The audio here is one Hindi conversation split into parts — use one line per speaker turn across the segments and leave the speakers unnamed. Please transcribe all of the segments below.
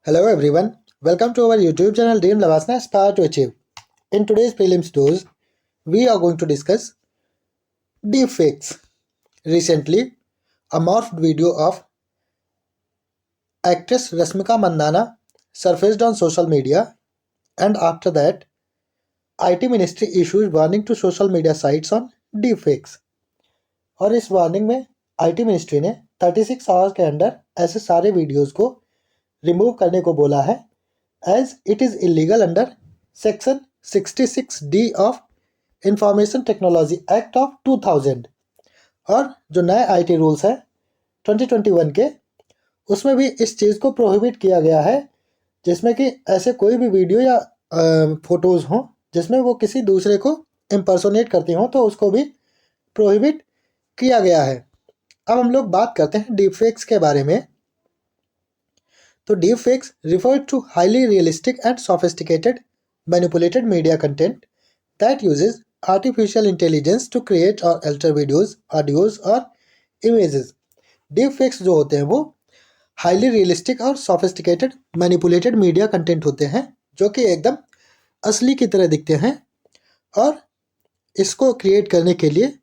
Hello everyone, welcome to our YouTube channel Dream Lavasana Aspire to Achieve. In today's prelims dose, we are going to discuss deepfakes. Recently, a morphed video of actress Rasmika Mandana surfaced on social media, and after that, IT Ministry issued warning to social media sites on deepfakes. और इस वार्निंग में IT मिनिस्ट्री ने 36 आवर्स के अंदर ऐसे सारे वीडियोस को रिमूव करने को बोला है as it is illegal under Section 66D of Information Technology Act of 2000 और जो नए IT रूल्स हैं 2021 के उसमें भी इस चीज़ को प्रोहिबिट किया गया है जिसमें कि ऐसे कोई भी वीडियो या फोटोज़ हों जिसमें वो किसी दूसरे को इम्पर्सोनेट करती हों तो उसको भी प्रोहिबिट किया गया है। अब हम लोग बात करते हैं डीपफेक्स के बारे में। तो deepfakes refer to highly realistic and sophisticated manipulated media content that uses artificial intelligence to create or alter videos, audios और images. Deepfakes जो होते हैं वो highly realistic और sophisticated manipulated media content होते हैं जो कि एकदम असली की तरह दिखते हैं और इसको क्रिएट करने के लिए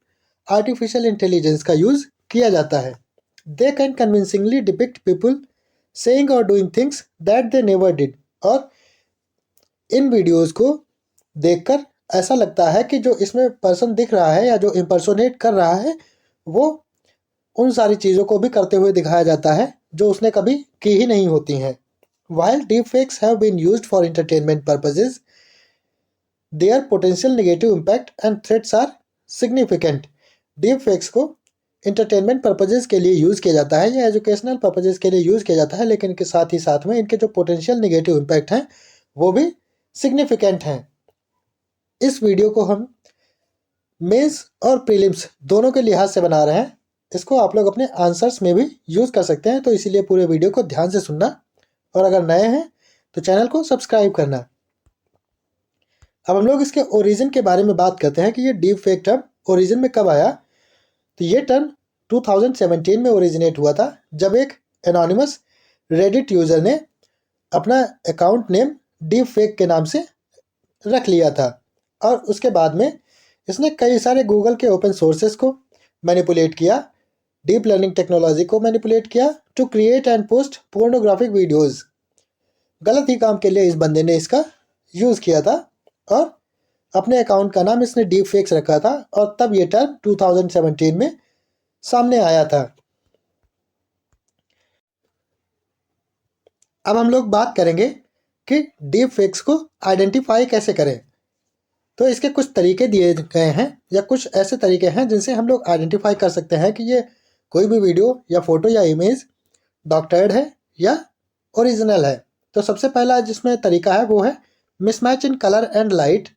आर्टिफिशियल इंटेलिजेंस का यूज़ किया जाता है। They can convincingly depict people saying or doing things that they never did और इन वीडियोस को देखकर ऐसा लगता है कि जो इसमें पर्सन दिख रहा है या जो इम्पर्सोनेट कर रहा है वो उन सारी चीज़ों को भी करते हुए दिखाया जाता है जो उसने कभी की ही नहीं होती हैं। While deepfakes have been used for entertainment purposes, their potential negative impact and threats are significant. Deepfakes को इंटरटेनमेंट पर्पजेज़ के लिए यूज़ किया जाता है या एजुकेशनल पर्पजेज़ के लिए यूज़ किया जाता है, लेकिन इनके साथ ही साथ में इनके जो पोटेंशियल नेगेटिव इम्पैक्ट हैं वो भी सिग्निफिकेंट हैं। इस वीडियो को हम मेंस और प्रीलिम्स दोनों के लिहाज से बना रहे हैं। इसको आप लोग अपने आंसर्स में भी यूज़ कर सकते हैं, तो इसीलिए पूरे वीडियो को ध्यान से सुनना और अगर नए हैं तो चैनल को सब्सक्राइब करना। अब हम लोग इसके ओरिजिन के बारे में बात करते हैं कि ये डीप फेक टर्म ओरिजिन में कब आया। तो ये टर्म 2017 में ओरिजिनेट हुआ था जब एक एनोनिमस रेडिट यूज़र ने अपना अकाउंट नेम डीप फेक के नाम से रख लिया था और उसके बाद में इसने कई सारे गूगल के ओपन सोर्सेस को मैनिपुलेट किया, डीप लर्निंग टेक्नोलॉजी को मैनिपुलेट किया to create and post pornographic videos. गलत ही काम के लिए इस बंदे ने इसका यूज़ किया था और अपने अकाउंट का नाम इसने डीप फेक्स रखा था और तब ये टर्म 2017 में सामने आया था। अब हम लोग बात करेंगे कि डीप फेक्स को आइडेंटिफाई कैसे करें। तो इसके कुछ तरीके दिए गए हैं या कुछ ऐसे तरीके हैं जिनसे हम लोग आइडेंटिफाई कर सकते हैं कि ये कोई भी वीडियो या फोटो या इमेज डॉक्टर्ड है या ओरिजिनल है। तो सबसे पहला जिसमें तरीका है वो है mismatch in colour and light.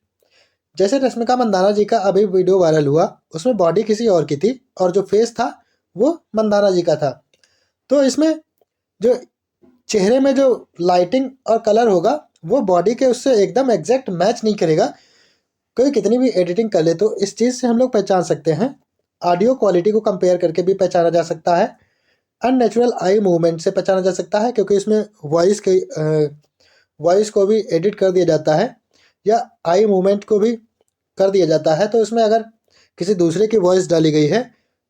जैसे रश्मिका मंदाना जी का अभी वीडियो वायरल हुआ, उसमें बॉडी किसी और की थी और जो फेस था वो मंदाना जी का था। तो इसमें जो चेहरे में जो लाइटिंग और कलर होगा वो बॉडी के उससे एकदम एग्जैक्ट मैच नहीं करेगा। कोई कितनी भी एडिटिंग कर ले तो इस चीज़ से हम लोग पहचान सकते हैं। ऑडियो क्वालिटी को कंपेयर करके भी पहचाना जा सकता है। अननेचुरल आई मूवमेंट से पहचाना जा सकता है क्योंकि इसमें वॉइस को भी एडिट कर दिया जाता है या आई मूवमेंट को भी कर दिया जाता है। तो इसमें अगर किसी दूसरे की वॉइस डाली गई है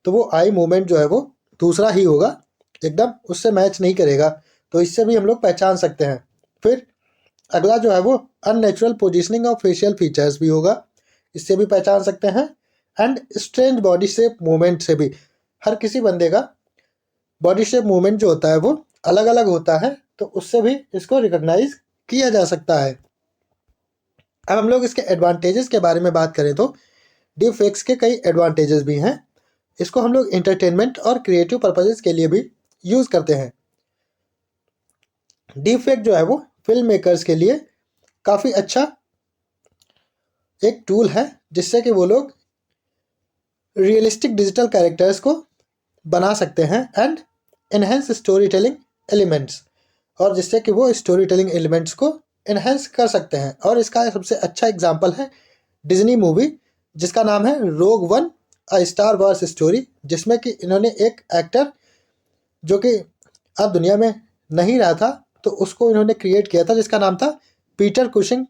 तो वो आई मूवमेंट जो है वो दूसरा ही होगा, एकदम उससे मैच नहीं करेगा। तो इससे भी हम लोग पहचान सकते हैं। फिर अगला जो है वो unnatural positioning of facial features भी होगा, इससे भी पहचान सकते हैं। And strange body shape movement से भी, हर किसी बंदे का बॉडी शेप मूवमेंट जो होता है वो अलग अलग होता है, तो उससे भी इसको रिकॉग्नाइज किया जा सकता है। अब हम लोग इसके एडवांटेजेस के बारे में बात करें तो डीप फेक्स के कई एडवांटेजेस भी हैं। इसको हम लोग इंटरटेनमेंट और क्रिएटिव पर्पजेस के लिए भी यूज़ करते हैं। डीप फेक जो है वो फिल्म मेकर्स के लिए काफ़ी अच्छा एक टूल है जिससे कि वो लोग रियलिस्टिक डिजिटल कैरेक्टर्स को बना सकते हैं and enhance story telling elements, और जिससे कि वो स्टोरी टेलिंग एलिमेंट्स को एनहेंस कर सकते हैं। और इसका सबसे अच्छा एग्जांपल है डिज्नी मूवी जिसका नाम है रोग one a star wars story, जिसमें कि इन्होंने एक एक्टर जो कि अब दुनिया में नहीं रहा था तो उसको इन्होंने क्रिएट किया था जिसका नाम था पीटर कुशिंग।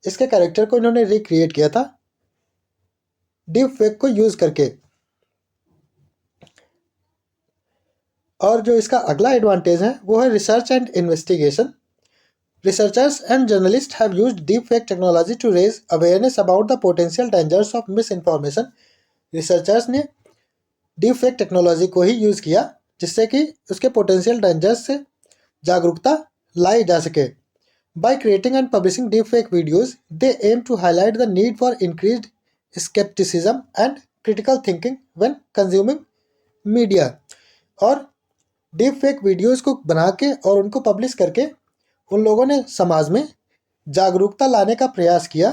इसके कैरेक्टर को इन्होंने रिक्रिएट किया था डीप फेक को यूज़ करके। और जो इसका अगला एडवांटेज है वो है research and investigation. Researchers and journalists have used deepfake technology to raise awareness about the potential dangers of misinformation. Researchers ने deepfake टेक्नोलॉजी को ही यूज़ किया जिससे कि उसके पोटेंशियल डेंजर्स से जागरूकता लाई जा सके। By creating and publishing deepfake videos, they aim to highlight the need for increased skepticism and critical thinking when consuming media. और deepfake वीडियोस को बना के और उनको पब्लिश करके उन लोगों ने समाज में जागरूकता लाने का प्रयास किया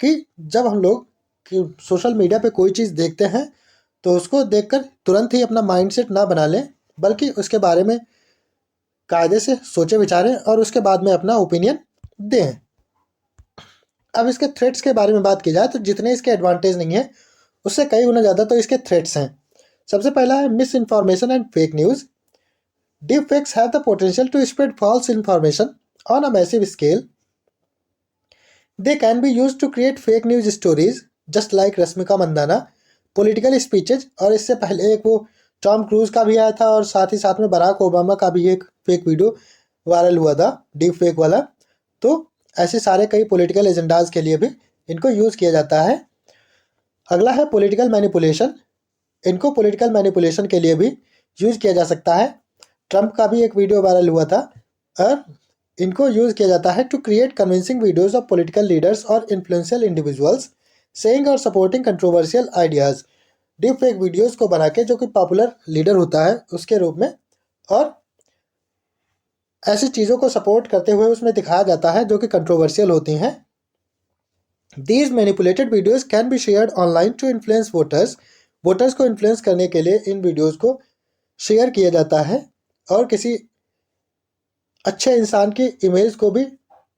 कि जब हम लोग सोशल मीडिया पे कोई चीज़ देखते हैं तो उसको देखकर तुरंत ही अपना माइंडसेट ना बना लें, बल्कि उसके बारे में कायदे से सोचे विचारें और उसके बाद में अपना ओपिनियन दें। अब इसके थ्रेट्स के बारे में बात की जाए तो जितने इसके एडवांटेज नहीं है उससे कई गुना ज़्यादा तो इसके थ्रेट्स हैं। सबसे पहला है misinformation and fake news. Deep fakes have the potential to spread false information on a massive scale. They can be used to create fake news stories just like Rashmika Mandanna political speeches, और इससे पहले एक वो टॉम क्रूज का भी आया था और साथ ही साथ में बराक ओबामा का भी एक फेक वीडियो वायरल हुआ था डीप फेक वाला। तो ऐसे सारे कई पॉलिटिकल एजेंडाज के लिए भी इनको यूज़ किया जाता है। अगला है पॉलिटिकल मैनिपुलेशन। इनको पॉलिटिकल मैनिपुलेशन के लिए भी यूज़ किया जा सकता है। ट्रंप का भी एक वीडियो वायरल हुआ था और इनको यूज़ किया जाता है to create convincing videos of political leaders और इन्फ्लुएंशियल इंडिविजुअल्स सेइंग और supporting controversial ideas. Deep fake videos को बना के जो कि पॉपुलर लीडर होता है उसके रूप में और ऐसी चीज़ों को सपोर्ट करते हुए उसमें दिखाया जाता है जो कि कंट्रोवर्शियल होती हैं। These manipulated videos can be shared online to influence voters. Voters को इन्फ्लुएंस करने के लिए इन वीडियोज़ को शेयर किया जाता है और किसी अच्छे इंसान की इमेज को भी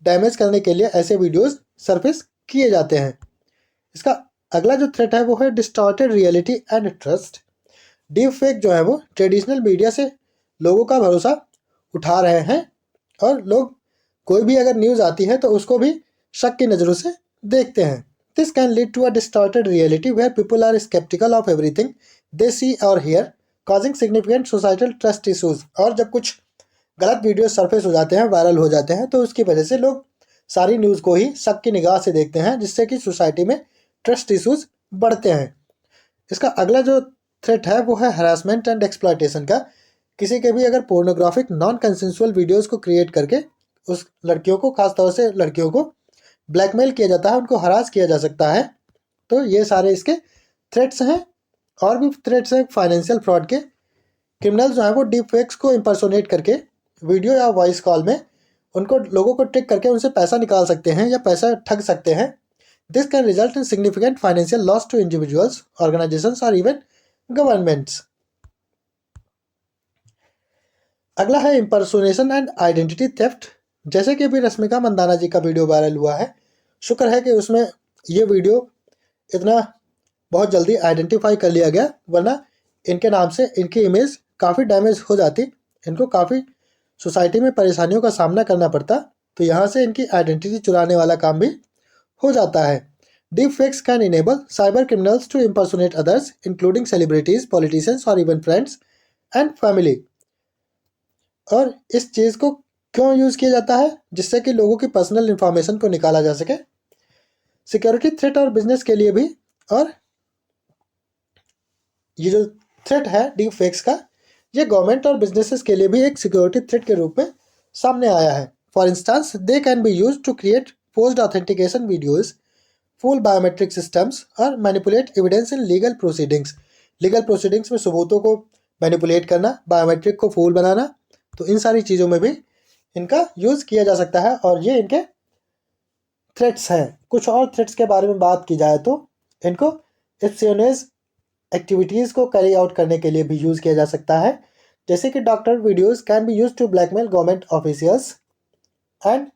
डैमेज करने के लिए ऐसे वीडियोस सरफेस किए जाते हैं। इसका अगला जो थ्रेट है वो है distorted reality and trust. Deep fake जो है वो ट्रेडिशनल मीडिया से लोगों का भरोसा उठा रहे हैं और लोग कोई भी अगर न्यूज़ आती है तो उसको भी शक की नज़रों से देखते हैं। This can lead to a distorted reality where people are sceptical of everything they see और hear causing significant societal trust issues. और जब कुछ गलत वीडियो सरफेस हो जाते हैं, वायरल हो जाते हैं, तो उसकी वजह से लोग सारी न्यूज़ को ही शक की निगाह से देखते हैं जिससे कि सोसाइटी में ट्रस्ट इश्यूज बढ़ते हैं। इसका अगला जो थ्रेट है वो है हरासमेंट एंड एक्सप्लॉयटेशन का। किसी के भी अगर पोर्नोग्राफिक नॉन कंसेंसुअल वीडियोज़ को क्रिएट करके उस लड़कियों को, खासतौर से लड़कियों को ब्लैकमेल किया जाता है, उनको हरास किया जा सकता है। तो ये सारे इसके थ्रेट्स हैं। और भी थ्रेट्स हैं फाइनेंशियल फ्रॉड के। क्रिमिनल्स जो हैं वो डीप फेक्स को इम्पर्सोनेट करके वीडियो या वॉइस कॉल में उनको लोगों को ट्रिक करके उनसे पैसा निकाल सकते हैं या पैसा ठग सकते हैं। This can result in significant financial loss to individuals, organisations और इवन गवर्नमेंट्स। अगला है इम्पर्सोनेशन एंड आइडेंटिटी थेफ्ट। जैसे कि अभी रश्मिका मंदाना जी का वीडियो वायरल हुआ है, शुक्र है कि उसमें ये वीडियो इतना बहुत जल्दी आइडेंटिफाई कर लिया गया, वरना इनके नाम से इनकी इमेज काफ़ी डैमेज हो जाती, इनको काफ़ी सोसाइटी में परेशानियों का सामना करना पड़ता। तो यहाँ से इनकी आइडेंटिटी चुराने वाला काम भी हो जाता है। Deep fakes can enable cyber criminals to impersonate others including celebrities, politicians और इवन फ्रेंड्स एंड फैमिली। और इस चीज़ को क्यों यूज़ किया जाता है? जिससे कि लोगों की पर्सनल इंफॉर्मेशन को निकाला जा सके। सिक्योरिटी थ्रेट और बिजनेस के लिए भी। और ये जो थ्रेट है डीप फेक्स का, ये गवर्नमेंट और बिजनेसेस के लिए भी एक सिक्योरिटी थ्रेट के रूप में सामने आया है। For instance they can be use to create post authentication videos, full biometric systems और manipulate evidence in legal proceedings. Legal proceedings में सबूतों को मैनिपुलेट करना, बायोमेट्रिक को फूल बनाना, तो इन सारी चीज़ों में भी इनका यूज़ किया जा सकता है। और ये इनके थ्रेट्स हैं। कुछ और थ्रेट्स के बारे में बात की जाए तो इनको एस्पियोनेज एक्टिविटीज़ को कैरी आउट करने के लिए भी यूज़ किया जा सकता है। जैसे कि doctor videos can be use to blackmail government officials and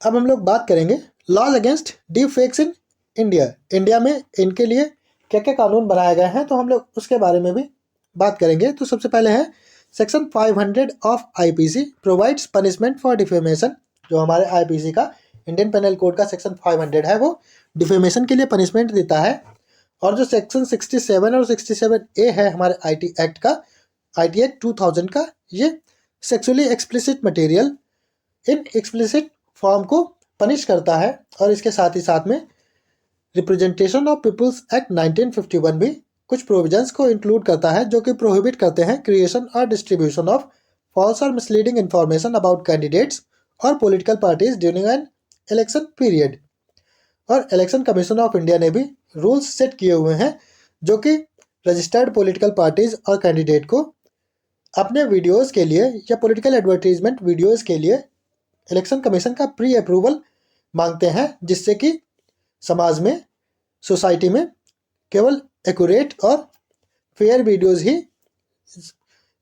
अब हम लोग बात करेंगे laws against deep fakes in India. India में इनके लिए क्या क्या कानून बनाए गए हैं, तो हम लोग उसके बारे में भी बात करेंगे तो सबसे पहले है section 500 of IPC provides punishment for defamation. जो हमारे आईपीसी का इंडियन पेनल कोड का सेक्शन 500 है वो डिफेमेशन के लिए पनिशमेंट देता है। और जो सेक्शन 67 और 67A है हमारे आईटी एक्ट का, आईटी एक्ट 2000 का, ये sexually explicit material in explicit form को पनिश करता है। और इसके साथ ही साथ में रिप्रेजेंटेशन ऑफ पीपल्स एक्ट 1951 भी कुछ प्रोविजंस को इंक्लूड करता है जो कि प्रोहिबिट करते हैं क्रिएशन और डिस्ट्रीब्यूशन ऑफ फॉल्स और मिसलीडिंग इंफॉर्मेशन अबाउट कैंडिडेट्स और political parties during an election period. और इलेक्शन कमीशन ऑफ इंडिया ने भी रूल्स सेट किए हुए हैं जो कि रजिस्टर्ड पॉलिटिकल पार्टीज और कैंडिडेट को अपने वीडियोस के लिए या पॉलिटिकल एडवर्टीजमेंट वीडियोस के लिए इलेक्शन कमीशन का प्री अप्रूवल मांगते हैं, जिससे कि समाज में, सोसाइटी में केवल एक्यूरेट और फेयर वीडियोस ही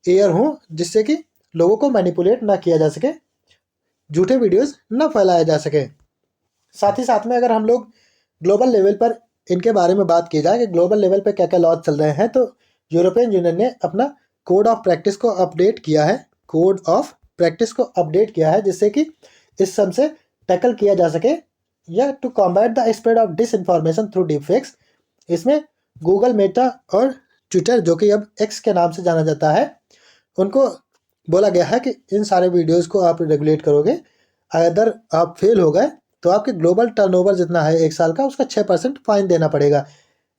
एयर हों, जिससे कि लोगों को मैनिपुलेट ना किया जा सके, झूठे वीडियोस ना फैलाया जा सके। साथ ही साथ में अगर हम लोग ग्लोबल लेवल पर इनके बारे में बात की जाए कि ग्लोबल लेवल पर क्या क्या लॉज चल रहे हैं, तो यूरोपियन यूनियन ने अपना कोड ऑफ प्रैक्टिस को अपडेट किया है, जिससे कि इस सब से टैकल किया जा सके या to combat the spread of disinformation through deepfakes. इसमें गूगल, मेटा और ट्विटर, जो कि अब एक्स के नाम से जाना जाता है, उनको बोला गया है कि इन सारे वीडियोस को आप रेगुलेट करोगे। अगर आप फेल हो गए तो आपके ग्लोबल टर्नओवर जितना है एक साल का, उसका 6% फाइन देना पड़ेगा।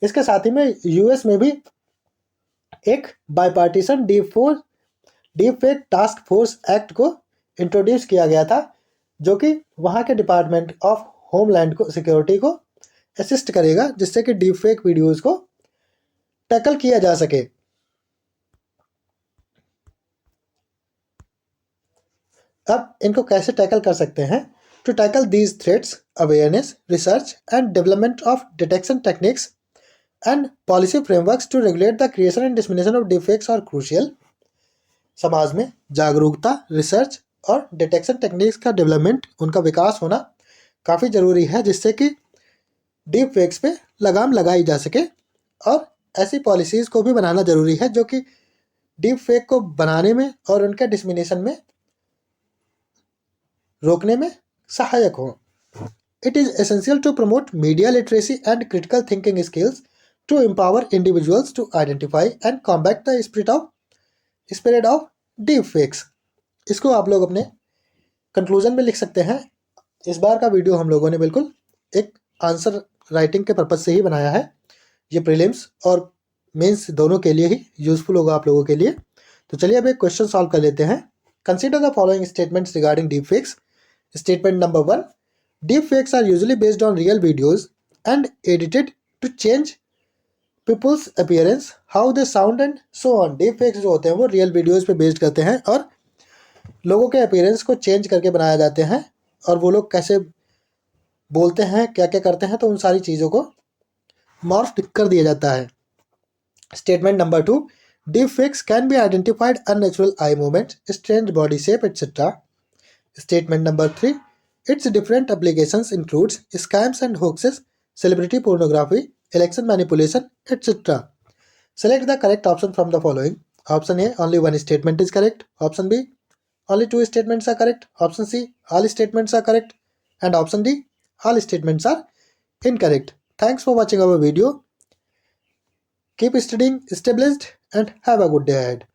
इसके साथ ही में यूएस में भी एक बाईपार्टीसन डीपफेक टास्क फोर्स एक्ट को इंट्रोड्यूस किया गया था, जो कि वहाँ के डिपार्टमेंट ऑफ होमलैंड को सिक्योरिटी को असिस्ट करेगा, जिससे कि डीपफेक वीडियोस को टैकल किया जा सके। अब इनको कैसे टैकल कर सकते हैं? To tackle these threats, awareness, research and development of detection techniques and policy frameworks to regulate the creation and dissemination of deepfakes are crucial. समाज में जागरूकता, रिसर्च और डिटेक्शन टेक्निक्स का डेवलपमेंट, उनका विकास होना काफ़ी ज़रूरी है, जिससे कि डीप फेक्स पे लगाम लगाई जा सके। और ऐसी पॉलिसीज़ को भी बनाना ज़रूरी है जो कि डीप फेक को बनाने में और उनके डिसमिनेशन में रोकने में सहायक हो। It is essential to promote media literacy and critical thinking skills to empower individuals to identify and combat the spread of deep fakes. इसको आप लोग अपने कंक्लूजन में लिख सकते हैं। इस बार का वीडियो हम लोगों ने बिल्कुल एक आंसर राइटिंग के पर्पज़ से ही बनाया है। ये प्रीलिम्स और मेंस दोनों के लिए ही यूजफुल होगा आप लोगों के लिए। तो चलिए अब एक क्वेश्चन सॉल्व कर लेते हैं। Consider the following statements regarding deep fakes. Statement number 1, deep fakes are usually based on real videos and edited to change people's appearance, how they sound and so on. Deep fakes जो होते हैं वो रियल वीडियोज पे बेस्ड करते हैं और लोगों के अपीयरेंस को चेंज करके बनाया जाते हैं, और वो लोग कैसे बोलते हैं, क्या क्या करते हैं, तो उन सारी चीज़ों को मॉर्फ कर दिया जाता है। Statement number 2, deep fakes can be identified unnatural eye movement, strange body shape etcetera. Statement number 3, it's different applications includes scams and hoaxes, celebrity pornography, election manipulation, etc. Select the correct option from the following. Option A, only one statement is correct. Option B, only two statements are correct. Option C, all statements are correct. And option D, all statements are incorrect. Thanks for watching our video. Keep studying, stay blessed, and have a good day ahead.